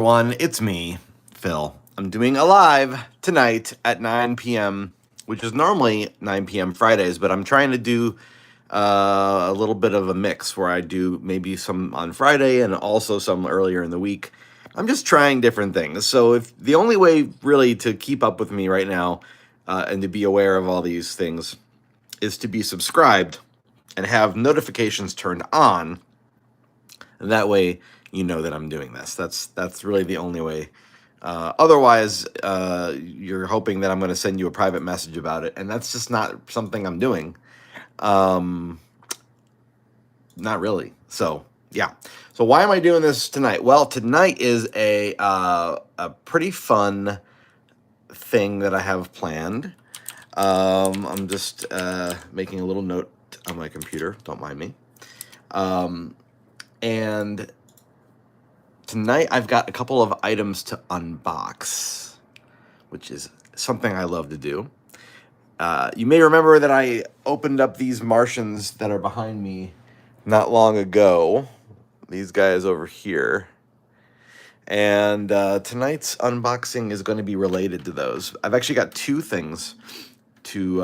Everyone, it's me, Phil. I'm doing a live tonight at 9 p.m., which is normally 9 p.m. Fridays, but I'm trying to do a little bit of a mix where I do maybe some on Friday and also some earlier in the week. I'm just trying different things. So if the only way really to keep up with me right now and to be aware of all these things is to be subscribed and have notifications turned on, and that way you know that I'm doing this. That's really the only way. Otherwise, you're hoping that I'm going to send you a private message about it, and that's just not something I'm doing. Um, Not really. So yeah. So why am I doing this tonight? Well, tonight is a pretty fun thing that I have planned. I'm just making a little note on my computer. Don't mind me. And tonight I've got a couple of items to unbox, which is something I love to do. You may remember that I opened up these Martians that are behind me not long ago. These guys over here. And tonight's unboxing is going to be related to those. I've actually got two things to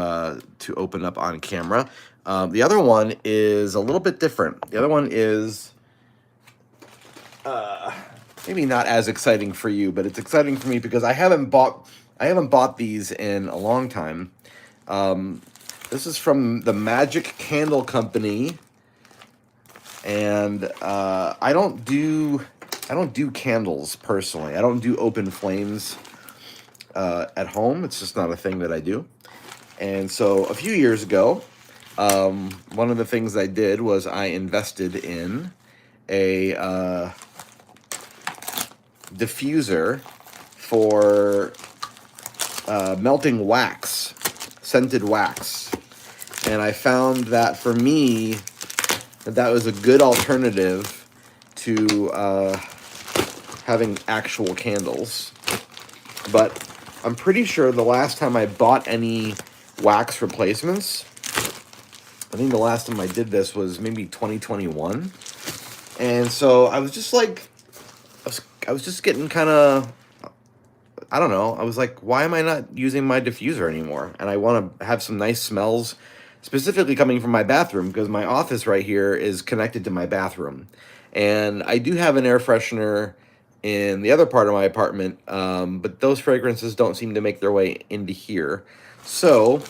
open up on camera. The other one is a little bit different. The other one is maybe not as exciting for you, but it's exciting for me because I haven't bought these in a long time. This is from the Magic Candle Company, and I don't do candles personally. I don't do open flames at home. It's just not a thing that I do. And so a few years ago, one of the things I did was I invested in a diffuser for melting wax, scented wax. And I found that for me, that was a good alternative to having actual candles. But I'm pretty sure the last time I bought any wax replacements, I think the last time I did this was maybe 2021. And so I was just like, I was just getting kind of, I don't know. I was like, why am I not using my diffuser anymore? And I want to have some nice smells, specifically coming from my bathroom, because my office right here is connected to my bathroom. And I do have an air freshener in the other part of my apartment, but those fragrances don't seem to make their way into here. So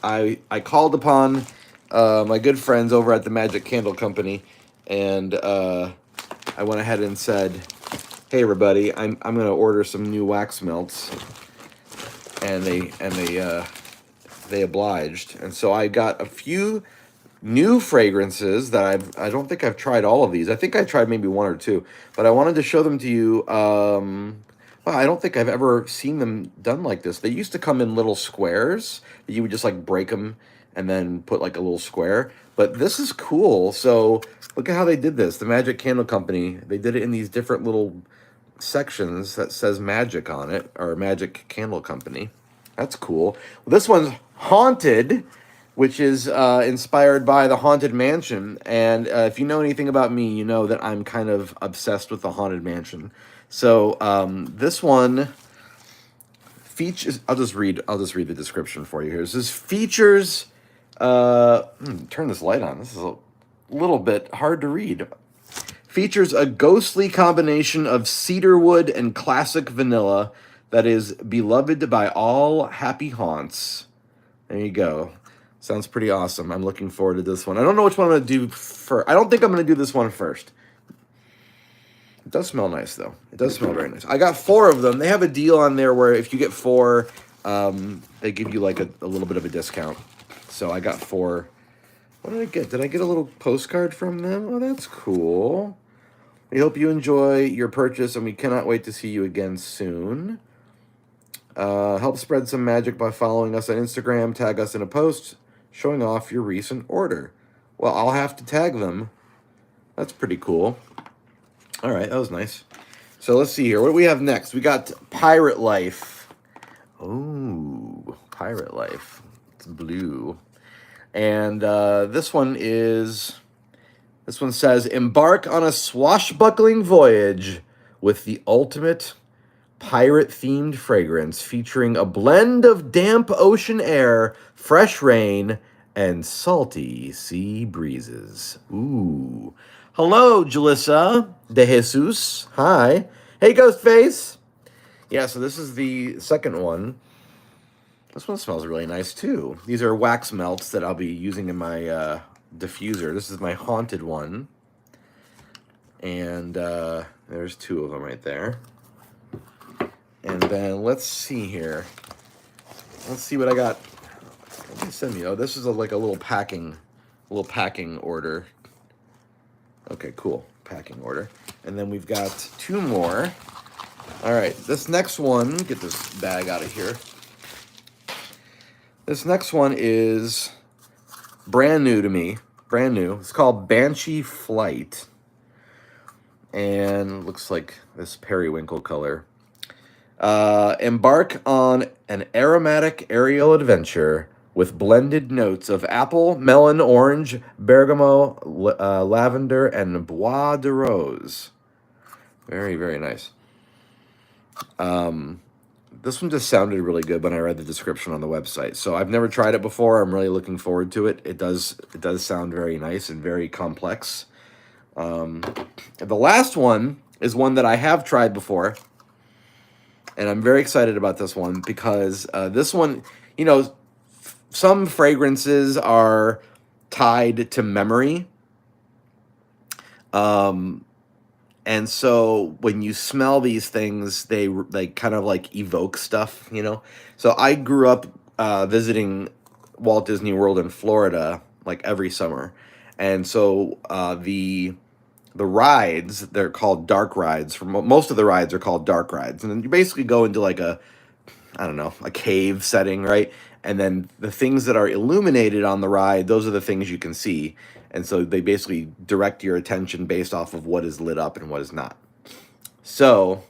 I called upon my good friends over at the Magic Candle Company, and I went ahead and said, hey everybody, I'm gonna order some new wax melts, and they obliged, and so I got a few new fragrances that I don't think I've tried all of these. I think I tried maybe one or two, but I wanted to show them to you. Well, I don't think I've ever seen them done like this. They used to come in little squares that you would just like break them and then put like a little square. But this is cool. So look at how they did this. The Magic Candle Company, they did it in these different little sections that says magic on it, or Magic Candle Company. That's cool. Well, this one's haunted, which is inspired by the Haunted Mansion. And if you know anything about me, you know that I'm kind of obsessed with the Haunted Mansion. So this one features. I'll just read the description for you here. It says features. Turn this light on. This is a little bit hard to read. Features a ghostly combination of cedarwood and classic vanilla that is beloved by all happy haunts. There you go. Sounds pretty awesome. I'm looking forward to this one. I don't know which one I'm going to do first. I don't think I'm going to do this one first. It does smell nice, though. It does smell very nice. I got 4 of them. They have a deal on there where if you get 4, they give you like a little bit of a discount. So I got 4. What did I get? Did I get a little postcard from them? Oh, that's cool. We hope you enjoy your purchase, and we cannot wait to see you again soon. Help spread some magic by following us on Instagram. Tag us in a post showing off your recent order. Well, I'll have to tag them. That's pretty cool. All right, that was nice. So let's see here. What do we have next? We got Pirate Life. Oh, Pirate Life. It's blue. And this one says, embark on a swashbuckling voyage with the ultimate pirate-themed fragrance featuring a blend of damp ocean air, fresh rain, and salty sea breezes. Ooh. Hello, Jalissa de Jesus. Hi. Hey, Ghostface. Yeah, so this is the second one. This one smells really nice, too. These are wax melts that I'll be using in my diffuser. This is my haunted one. And there's two of them right there. And then let's see here. Let's see what I got. What did you send me? Oh, this is like a little packing order. Okay, cool. Packing order. And then we've got two more. All right, this next one, get this bag out of here. This next one is brand new to me. Brand new. It's called Banshee Flight. And looks like this periwinkle color. Embark on an aromatic aerial adventure with blended notes of apple, melon, orange, bergamot, lavender, and bois de rose. Very, very nice. This one just sounded really good when I read the description on the website. So I've never tried it before. I'm really looking forward to it. It does sound very nice and very complex. The last one is one that I have tried before. And I'm very excited about this one because this one, you know, some fragrances are tied to memory. And so when you smell these things, they kind of like evoke stuff, you know? So I grew up visiting Walt Disney World in Florida like every summer. And so the rides, they're called dark rides. Most of the rides are called dark rides. And then you basically go into like a cave setting, right? And then the things that are illuminated on the ride, those are the things you can see. And so they basically direct your attention based off of what is lit up and what is not. So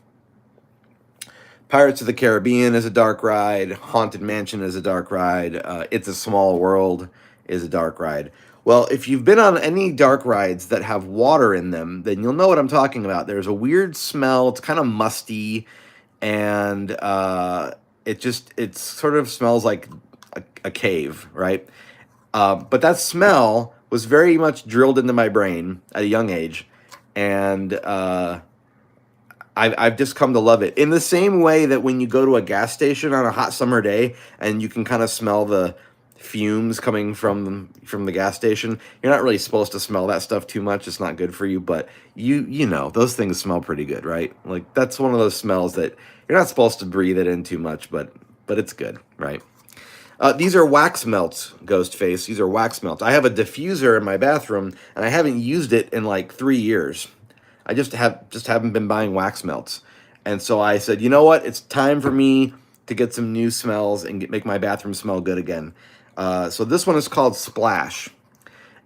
Pirates of the Caribbean is a dark ride. Haunted Mansion is a dark ride. It's a Small World is a dark ride. Well, if you've been on any dark rides that have water in them, then you'll know what I'm talking about. There's a weird smell. It's kind of musty, and it sort of smells like a cave, right? But that smell was very much drilled into my brain at a young age, and I've just come to love it. In the same way that when you go to a gas station on a hot summer day and you can kind of smell the fumes coming from the gas station, you're not really supposed to smell that stuff too much. It's not good for you, but you know those things smell pretty good, right? Like that's one of those smells that you're not supposed to breathe it in too much, but it's good, right? These are wax melts, Ghostface. These are wax melts. I have a diffuser in my bathroom, and I haven't used it in like 3 years. I just haven't been buying wax melts. And so I said, you know what? It's time for me to get some new smells and make my bathroom smell good again. So this one is called Splash.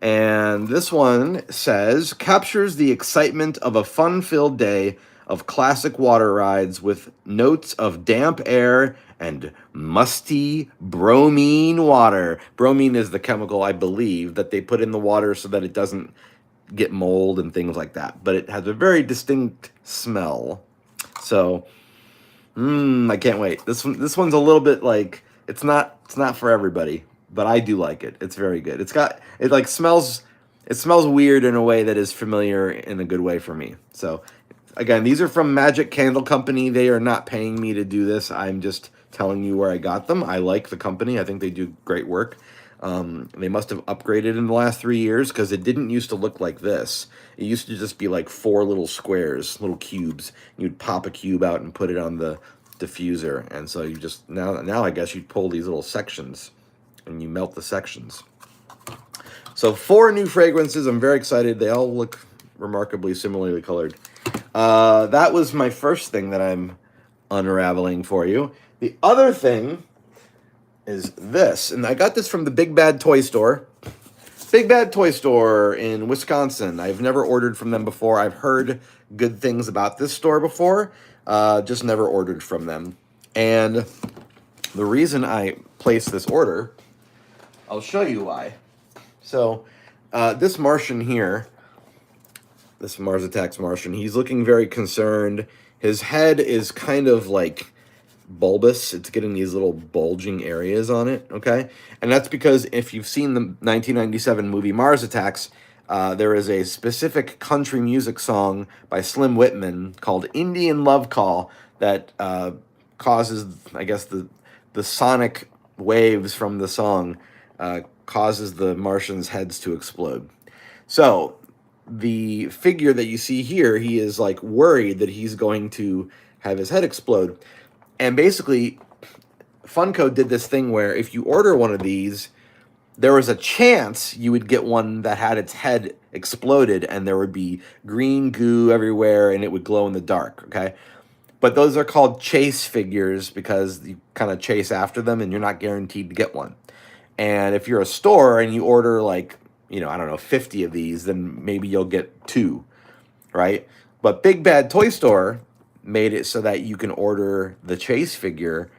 And this one says, captures the excitement of a fun-filled day of classic water rides with notes of damp air and musty bromine water. Bromine is the chemical, I believe, that they put in the water so that it doesn't get mold and things like that. But it has a very distinct smell. So, I can't wait. This one's a little bit like, it's not for everybody, but I do like it. It's very good. It smells weird in a way that is familiar in a good way for me. So, again, these are from Magic Candle Company. They are not paying me to do this. I'm just telling you where I got them. I like the company. I think they do great work. They must have upgraded in the last 3 years because it didn't used to look like this. It used to just be like 4 little squares, little cubes. You'd pop a cube out and put it on the diffuser. And so you just, now I guess you'd pull these little sections and you melt the sections. So 4 new fragrances. I'm very excited. They all look remarkably similarly colored. That was my first thing that I'm unraveling for you. The other thing is this, and I got this from the Big Bad Toy Store. Big Bad Toy Store in Wisconsin. I've never ordered from them before. I've heard good things about this store before, just never ordered from them. And the reason I placed this order, I'll show you why. So, this Martian here, This Mars Attacks Martian. He's looking very concerned. His head is kind of like bulbous. It's getting these little bulging areas on it, okay? And that's because if you've seen the 1997 movie Mars Attacks, there is a specific country music song by Slim Whitman called Indian Love Call that causes, I guess, the sonic waves from the song causes the Martians' heads to explode. So the figure that you see here, he is like worried that he's going to have his head explode. And basically, Funko did this thing where if you order one of these, there was a chance you would get one that had its head exploded and there would be green goo everywhere and it would glow in the dark, okay? But those are called chase figures because you kind of chase after them and you're not guaranteed to get one. And if you're a store and you order like, you know, I don't know, 50 of these, then maybe you'll get 2, right? But Big Bad Toy Store made it so that you can order the chase figure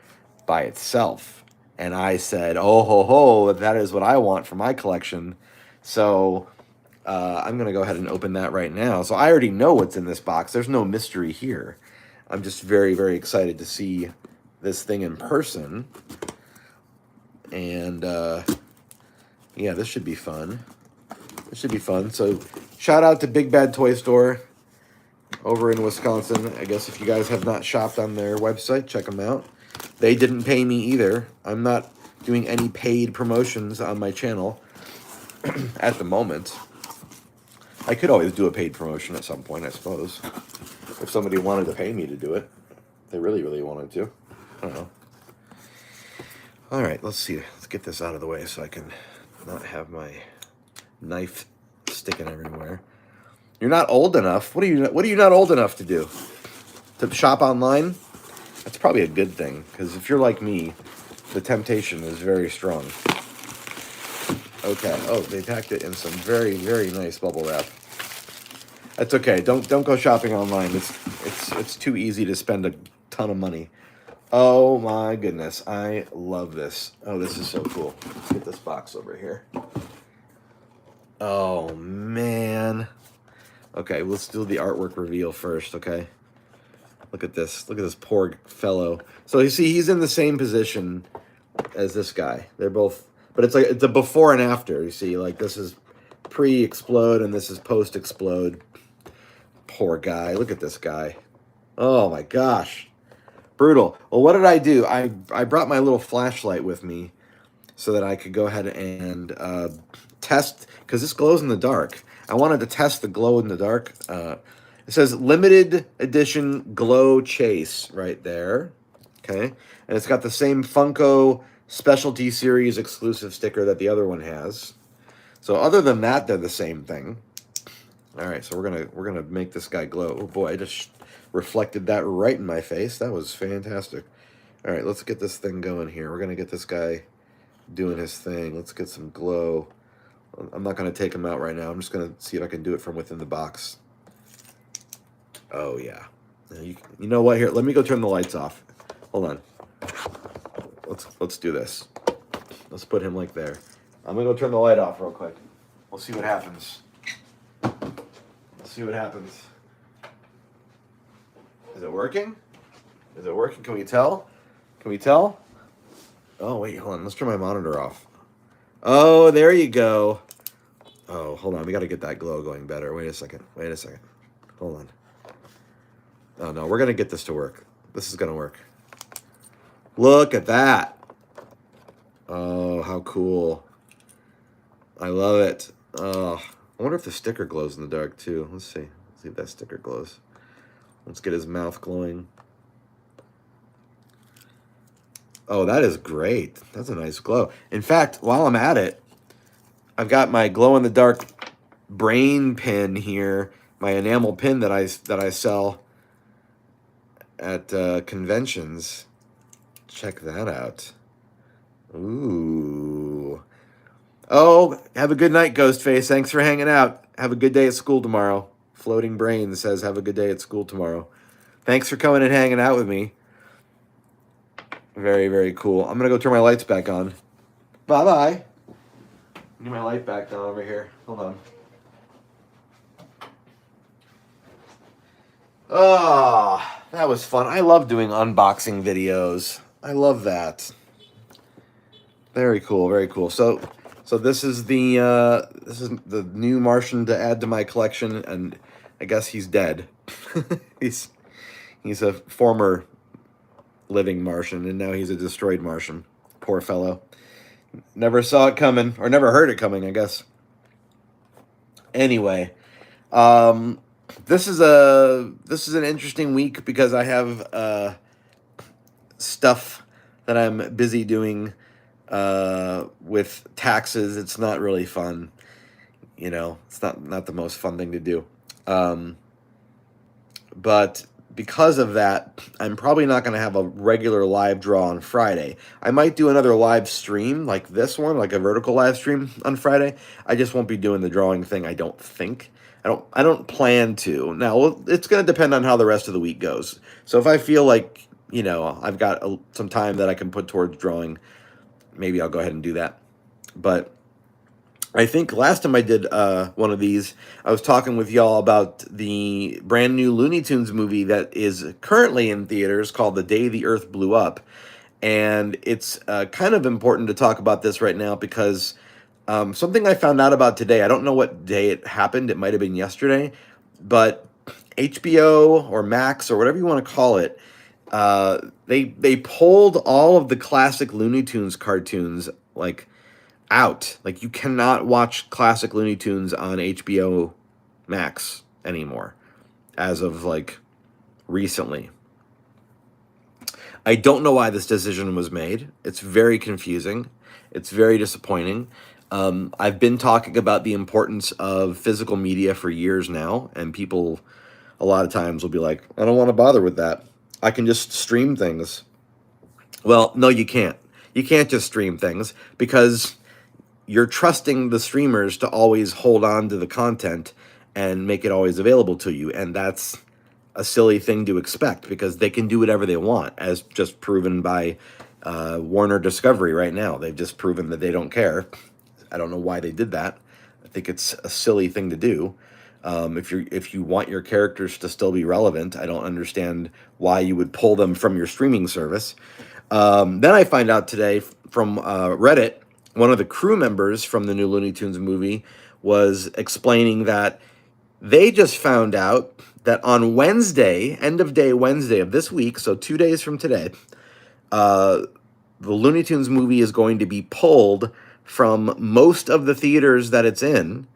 by itself. And I said, oh, ho, ho, that is what I want for my collection. So I'm going to go ahead and open that right now. So I already know what's in this box. There's no mystery here. I'm just very, very excited to see this thing in person. And yeah, this should be fun. This should be fun. So shout out to Big Bad Toy Store over in Wisconsin. I guess if you guys have not shopped on their website, check them out. They didn't pay me either. I'm not doing any paid promotions on my channel at the moment. I could always do a paid promotion at some point, I suppose. If somebody wanted to pay me to do it. If they really, really wanted to. I don't know. All right, let's see. Let's get this out of the way so I can not have my knife sticking everywhere. You're not old enough. What are you not old enough to do? To shop online? That's probably a good thing, because if you're like me, the temptation is very strong. Okay. Oh, they packed it in some very, very nice bubble wrap. That's okay. Don't go shopping online. It's too easy to spend a ton of money. Oh my goodness, I love this. Oh, this is so cool. Let's get this box over here. Oh man. Okay, let's do the artwork reveal first, okay? Look at this. Look at this poor fellow. So you see, he's in the same position as this guy. They're both, but it's like it's a before and after. You see, like this is pre-explode and this is post-explode. Poor guy. Look at this guy. Oh my gosh. Brutal. Well, what did I do? I brought my little flashlight with me so that I could go ahead and test, because this glows in the dark. I wanted to test the glow in the dark. It says limited edition glow chase right there. Okay. And it's got the same Funko Specialty Series exclusive sticker that the other one has. So other than that, they're the same thing. All right, so we're gonna make this guy glow. Oh boy, I just reflected that right in my face. That was fantastic. All right, let's get this thing going here. We're gonna get this guy doing his thing. Let's get some glow. I'm not gonna take him out right now. I'm just gonna see if I can do it from within the box. Oh yeah. You know what? Here, let me go turn the lights off. Hold on. Let's do this. Let's put him like there. I'm gonna go turn the light off real quick. We'll see what happens. Let's see what happens. Is it working? Is it working? Can we tell? Can we tell? Oh wait, hold on. Let's turn my monitor off. Oh, there you go. Oh, hold on. We got to get that glow going better. Wait a second. Wait a second. Hold on. Oh no, we're gonna get this to work. This is gonna work. Look at that. Oh, how cool. I love it. Oh, I wonder if the sticker glows in the dark too. Let's see. Let's see if that sticker glows. Let's get his mouth glowing. Oh, that is great. That's a nice glow. In fact, while I'm at it, I've got my glow-in-the-dark brain pin here, my enamel pin that I sell at conventions. Check that out. Ooh. Oh, have a good night, Ghostface. Thanks for hanging out. Have a good day at school tomorrow. Floating Brain says, have a good day at school tomorrow. Thanks for coming and hanging out with me. Very, very cool. I'm going to go turn my lights back on. Bye-bye. Get my light back down over here. Hold on. Ah, that was fun. I love doing unboxing videos. I love that. Very cool, very cool. So this is the new Martian to add to my collection, and I guess he's dead. he's he's a former living Martian, and now he's a destroyed Martian. Poor fellow. Never saw it coming, or never heard it coming, I guess. Anyway, um, this is an interesting week because I have stuff that I'm busy doing with taxes. It's not really fun, you know. It's not the most fun thing to do. Um, but because of that, I'm probably not going to have a regular live draw on Friday. I might do another live stream like this one, like a vertical live stream on Friday. I just won't be doing the drawing thing, I don't think. I don't plan to. Now, it's going to depend on how the rest of the week goes. So if I feel like, I've got some time that I can put towards drawing, maybe I'll go ahead and do that. But I think last time I did one of these, I was talking with y'all about the brand new Looney Tunes movie that is currently in theaters called The Day the Earth Blew Up. And it's kind of important to talk about this right now because something I found out about today, I don't know what day it happened, it might have been yesterday, but HBO or Max or whatever you want to call it, they pulled all of the classic Looney Tunes cartoons like out. Like you cannot watch classic Looney Tunes on HBO Max anymore as of like recently. I don't know why this decision was made. It's very confusing. It's very disappointing. I've been talking about the importance of physical media for years now, and people a lot of times will be like, I don't want to bother with that. I can just stream things. Well, no, you can't. You can't just stream things because you're trusting the streamers to always hold on to the content and make it always available to you. And that's a silly thing to expect because they can do whatever they want, as just proven by Warner Discovery right now. They've just proven that they don't care. I don't know why they did that. I think it's a silly thing to do. If you want your characters to still be relevant, I don't understand why you would pull them from your streaming service. Then I find out today from Reddit, one of the crew members from the new Looney Tunes movie was explaining that they just found out that on Wednesday, end of day Wednesday of this week, so 2 days from today, the Looney Tunes movie is going to be pulled from most of the theaters that it's in.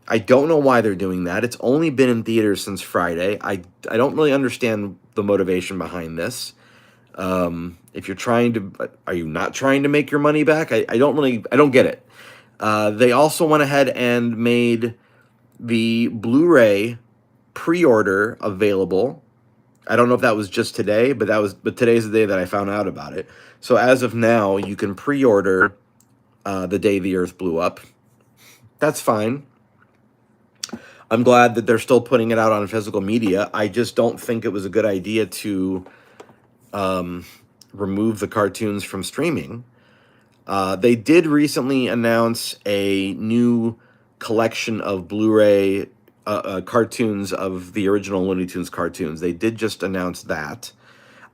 I don't know why they're doing that. It's only been in theaters since Friday. I don't really understand the motivation behind this. If you're trying to, are you not trying to make your money back? I don't get it. They also went ahead and made the Blu-ray pre-order available. I don't know if that was just today, but today's the day that I found out about it. So as of now, you can pre-order The Day the Earth Blew Up. That's fine. I'm glad that they're still putting it out on physical media. I just don't think it was a good idea to remove the cartoons from streaming. They did recently announce a new collection of Blu-ray cartoons of the original Looney Tunes cartoons. They did just announce that.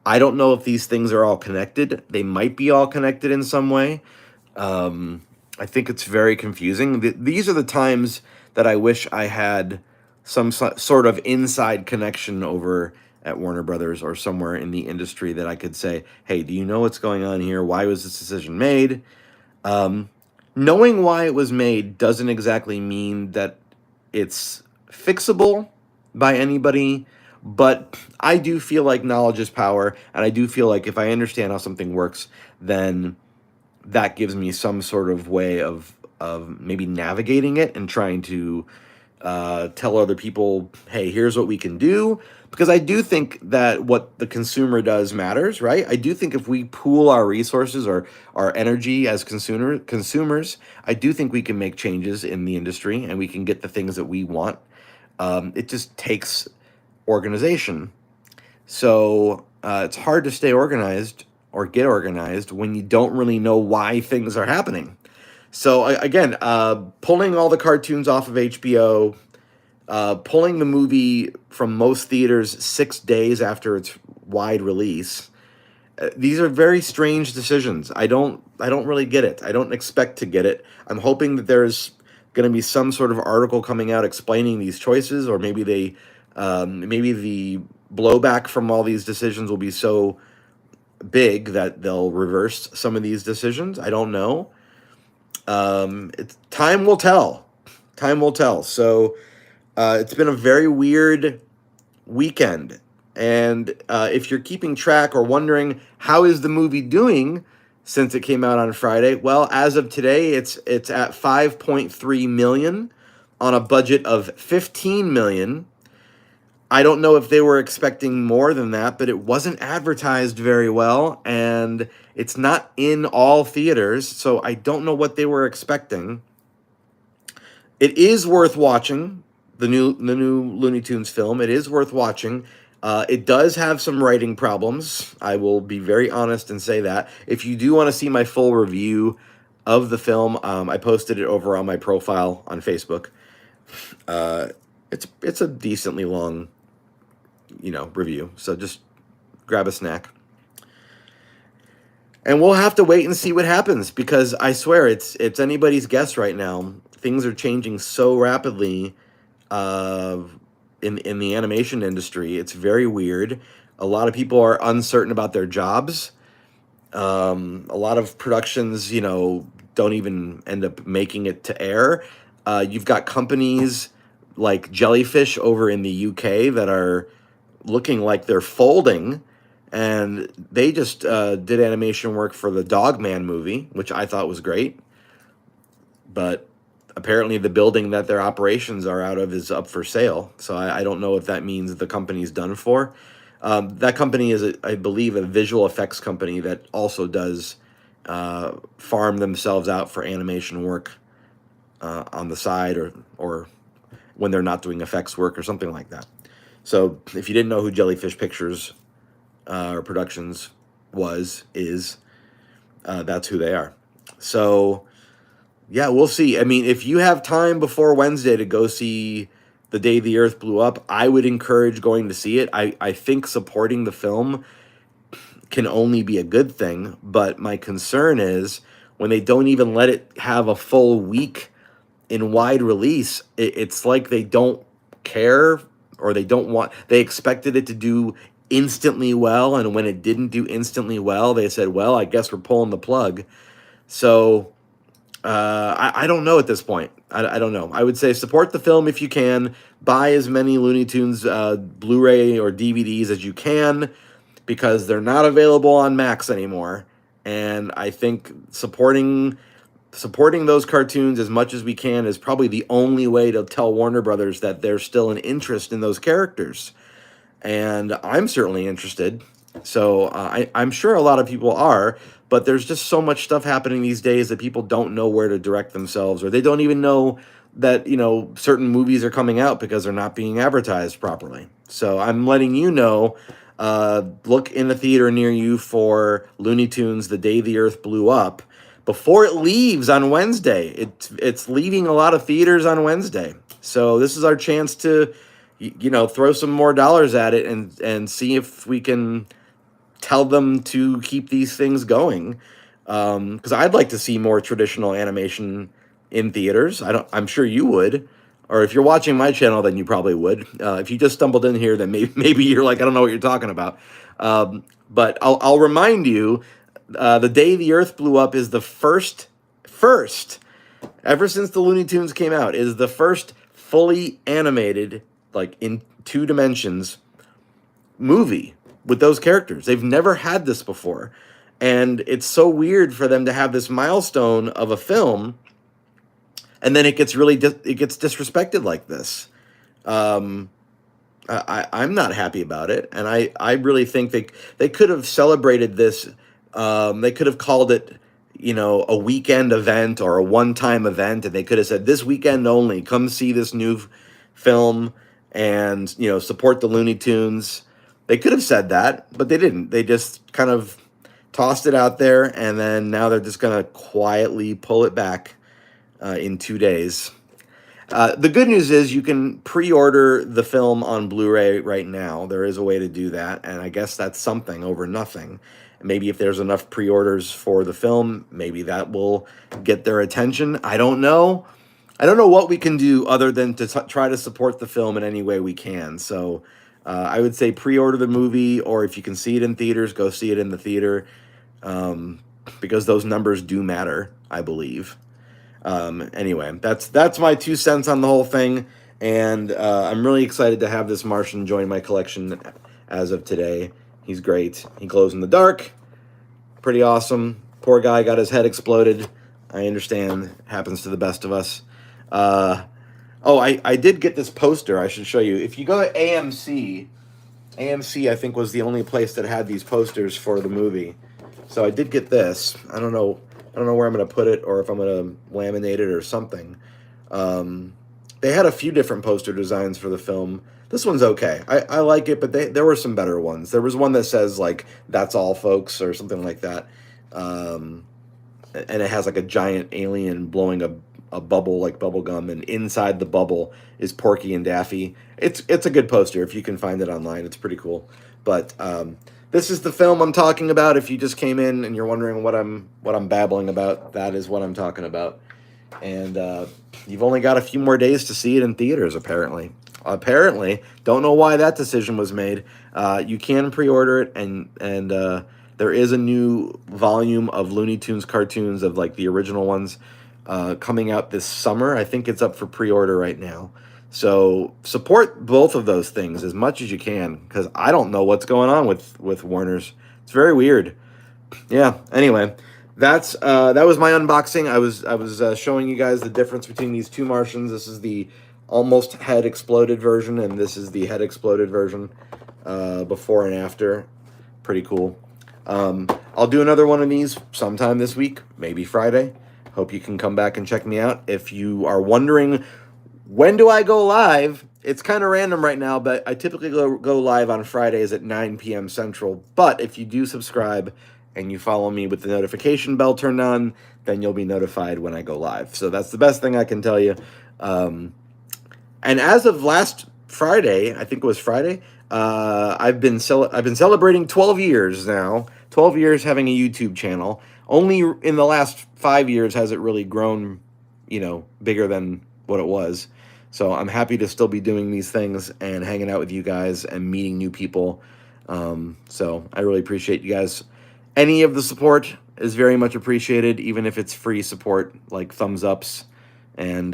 I don't know if these things are all connected. They might be all connected in some way. I think it's very confusing. These are the times that I wish I had some sort of inside connection over at Warner Brothers or somewhere in the industry that I could say, hey, do you know what's going on here? Why was this decision made? Knowing why it was made doesn't exactly mean that it's fixable by anybody, but I do feel like knowledge is power, and I do feel like if I understand how something works, then that gives me some sort of way of maybe navigating it and trying to tell other people, hey, here's what we can do. Because I do think that what the consumer does matters, right? I do think if we pool our resources or our energy as consumers, I do think we can make changes in the industry and we can get the things that we want. It just takes organization. So it's hard to stay organized or get organized when you don't really know why things are happening. So again, pulling all the cartoons off of HBO, pulling the movie from most theaters 6 days after its wide release. These are very strange decisions. I don't really get it. I don't expect to get it. I'm hoping that there's going to be some sort of article coming out explaining these choices, or maybe the blowback from all these decisions will be so big that they'll reverse some of these decisions. I don't know. Time will tell. Time will tell. So it's been a very weird weekend. And if you're keeping track or wondering how is the movie doing since it came out on Friday, well, as of today, it's at 5.3 million on a budget of 15 million. I don't know if they were expecting more than that, but it wasn't advertised very well, and it's not in all theaters, so I don't know what they were expecting. It is worth watching, the new Looney Tunes film. It is worth watching. It does have some writing problems. I will be very honest and say that. If you do want to see my full review of the film, I posted it over on my profile on Facebook. It's a decently long, review. So just grab a snack. And we'll have to wait and see what happens, because I swear it's anybody's guess right now. Things are changing so rapidly in the animation industry. It's very weird. A lot of people are uncertain about their jobs. A lot of productions, don't even end up making it to air. You've got companies like Jellyfish over in the UK that are looking like they're folding, and they just did animation work for the Dogman movie, which I thought was great. But apparently the building that their operations are out of is up for sale. So I don't know if that means the company's done for. That company is, I believe, a visual effects company that also does farm themselves out for animation work on the side, or when they're not doing effects work or something like that. So if you didn't know who Jellyfish Pictures or Productions is, that's who they are. So yeah, we'll see. I mean, if you have time before Wednesday to go see The Day the Earth Blew Up, I would encourage going to see it. I think supporting the film can only be a good thing, but my concern is when they don't even let it have a full week in wide release, it's like they don't care, or they expected it to do instantly well, and when it didn't do instantly well, they said, well, I guess we're pulling the plug. So I don't know at this point. I don't know. I would say support the film if you can. Buy as many Looney Tunes Blu-ray or DVDs as you can, because they're not available on Max anymore. And I think supporting those cartoons as much as we can is probably the only way to tell Warner Brothers that there's still an interest in those characters. And I'm certainly interested. So I'm sure a lot of people are, but there's just so much stuff happening these days that people don't know where to direct themselves, or they don't even know that, certain movies are coming out because they're not being advertised properly. So I'm letting you know, look in the theater near you for Looney Tunes The Day the Earth Blew Up before it leaves on Wednesday. It's leaving a lot of theaters on Wednesday. So this is our chance to, throw some more dollars at it and see if we can tell them to keep these things going. Because I'd like to see more traditional animation in theaters. I'm sure you would. Or if you're watching my channel, then you probably would. If you just stumbled in here, then maybe you're like, I don't know what you're talking about. But I'll remind you, The Day the Earth Blew Up is the first, ever since the Looney Tunes came out, is the first fully animated, like in 2 dimensions, movie with those characters. They've never had this before. And it's so weird for them to have this milestone of a film, and then it gets disrespected like this. I'm not happy about it, and I really think they could have celebrated this. They could have called it, a weekend event or a one-time event, and they could have said, this weekend only, come see this new film and, support the Looney Tunes. They could have said that, but they didn't. They just kind of tossed it out there, and then now they're just going to quietly pull it back in 2 days. The good news is you can pre-order the film on Blu-ray right now. There is a way to do that, and I guess that's something over nothing. Maybe if there's enough pre-orders for the film, maybe that will get their attention. I don't know. I don't know what we can do other than to try to support the film in any way we can. So I would say pre-order the movie, or if you can see it in theaters, go see it in the theater, because those numbers do matter, I believe. Anyway, that's my 2 cents on the whole thing, and I'm really excited to have this Martian join my collection as of today. He's great. He glows in the dark. Pretty awesome. Poor guy got his head exploded. I understand. Happens to the best of us. Oh, I did get this poster. I should show you. If you go to AMC I think was the only place that had these posters for the movie. So I did get this. I don't know where I'm going to put it, or if I'm going to laminate it or something. They had a few different poster designs for the film. This one's okay. I like it, but there were some better ones. There was one that says, like, "That's all, folks," or something like that. And it has, like, a giant alien blowing a bubble, like bubble gum, and inside the bubble is Porky and Daffy. It's a good poster. If you can find it online, it's pretty cool. But this is the film I'm talking about. If you just came in and you're wondering what I'm babbling about, that is what I'm talking about. And you've only got a few more days to see it in theaters, apparently. Don't know why that decision was made. You can pre-order it, and there is a new volume of Looney Tunes cartoons, of like the original ones, coming out this summer. I think it's up for pre-order right now. So support both of those things as much as you can, because I don't know what's going on with Warner's. It's very weird. Yeah. Anyway, that was my unboxing. I was showing you guys the difference between these two Martians. This is the almost head exploded version, and this is the head exploded version, before and after. Pretty cool. I'll do another one of these sometime this week, maybe Friday. Hope you can come back and check me out. If you are wondering, when do I go live? It's kind of random right now, but I typically go live on Fridays at 9 p.m. Central. But if you do subscribe and you follow me with the notification bell turned on, then you'll be notified when I go live. So that's the best thing I can tell you. And as of last Friday, I think it was Friday, I've been celebrating 12 years now. 12 years having a YouTube channel. Only in the last 5 years has it really grown, bigger than what it was. So I'm happy to still be doing these things and hanging out with you guys and meeting new people. So I really appreciate you guys. Any of the support is very much appreciated, even if it's free support, like thumbs ups and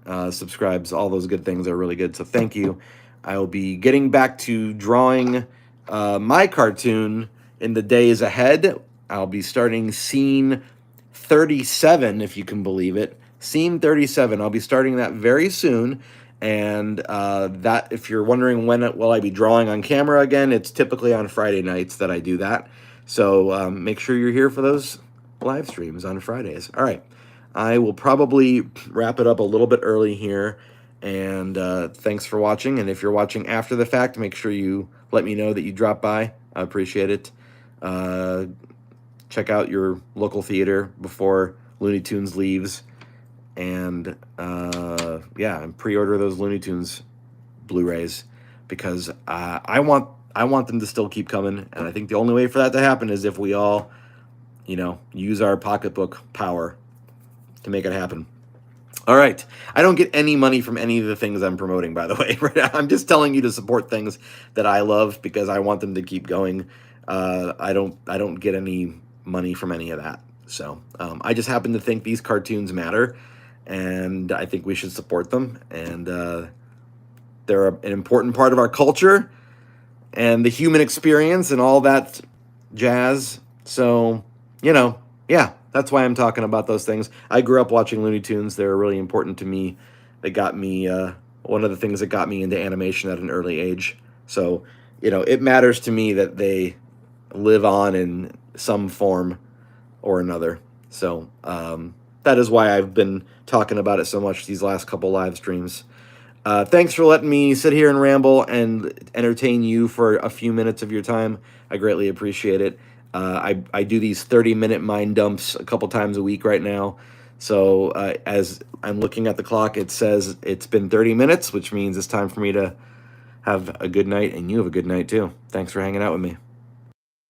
subscribes. All those good things are really good. So thank you. I will be getting back to drawing my cartoon in the days ahead. I'll be starting scene 37, if you can believe it. Scene 37. I'll be starting that very soon. And that, if you're wondering when will I be drawing on camera again, it's typically on Friday nights that I do that. So make sure you're here for those live streams on Fridays. All right. I will probably wrap it up a little bit early here. And thanks for watching. And if you're watching after the fact, make sure you let me know that you dropped by. I appreciate it. Check out your local theater before Looney Tunes leaves. And yeah, and pre-order those Looney Tunes Blu-rays, because I want them to still keep coming. And I think the only way for that to happen is if we all, use our pocketbook power to make it happen. All right. I don't get any money from any of the things I'm promoting, by the way. Right? I'm just telling you to support things that I love because I want them to keep going. I don't get any money from any of that. So I just happen to think these cartoons matter, and I think we should support them. And they're an important part of our culture and the human experience and all that jazz. So, yeah, that's why I'm talking about those things. I grew up watching Looney Tunes. They were really important to me. They got me, one of the things that got me into animation at an early age. So, it matters to me that they live on in some form or another. So that is why I've been talking about it so much these last couple live streams. Thanks for letting me sit here and ramble and entertain you for a few minutes of your time. I greatly appreciate it. I do these 30-minute mind dumps a couple times a week right now. So as I'm looking at the clock, it says it's been 30 minutes, which means it's time for me to have a good night, and you have a good night too. Thanks for hanging out with me.